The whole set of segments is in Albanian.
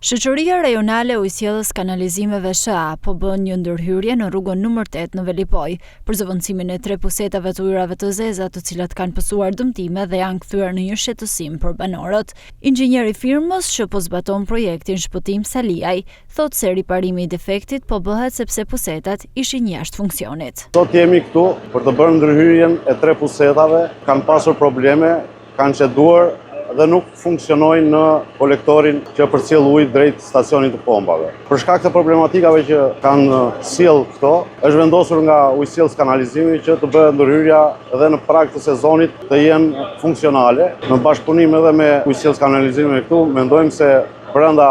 Shoqëria Rajonale Ujësjellës Kanalizimeve SHA po bën një ndërhyrje në rrugën nr. 8 në Velipoj për zëvendësimin e 3 pusetave të ujrave të zeza, të cilat kanë pësuar dëmtime dhe janë kthyer në një shëtësim për banorët. Inxhinieri i firmës që po zbaton projektin Shpëtim Saliaj thotë se riparimi i defektit po bëhet sepse pusetat ishin jashtë funksionit. Sot jemi këtu për të bërë ndërhyrjen e 3 pusetave, kanë pasur probleme, kanë çeduar dhe nuk funksionojnë në kolektorin që përcjell ujë drejt stacionit të pompave. Për shkak të problematikave që kanë sjell këto, është vendosur nga Ujësjellës Kanalizimi që të bëhet ndërhyrja dhe në prag të sezonit të jenë funksionale. Në bashkëpunim edhe me Ujësjellës Kanalizimi këtu, mendojmë se brenda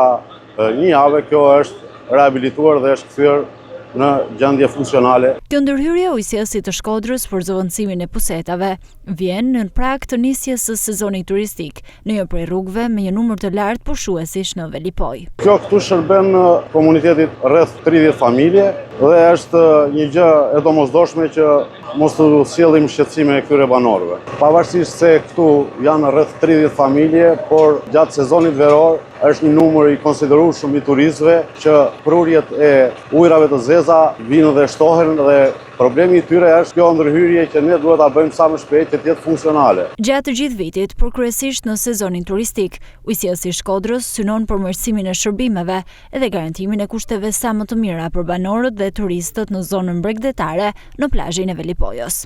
një jave kjo është rehabilituar dhe është kthyer në gjendje funksionale. Kjo ndërhyrje ujësjellësit të Shkodrës për zëvendësimin e pusetave vjen në prag të nisjes së sezonit turistik në një prej rrugëve me një numër të lartë pushuesish në Velipoj. Kjo këtu shërben komunitetit rreth 30 familje dhe është një gjë e domosdoshme që mos të sjellim shqetësime këtyre banorëve. Pavarësisht se këtu janë rreth 30 familje, por gjatë sezonit veror është një numër i konsiderueshëm i turistëve që prurjet e ujrave të zeza vinë dhe shtohen dhe problemi i tyre është kjo ndërhyrje që ne duhet ta bëjmë sa më shpejt që të jetë funksionale. Gjatë të gjithë vitit, por kryesisht në sezonin turistik, Ujësjellësi i Shkodrës synon përmirësimin e shërbimeve dhe garantimin e kushteve sa më të mira për banorët dhe turistët në zonën bregdetare në plazhin e Velipojës.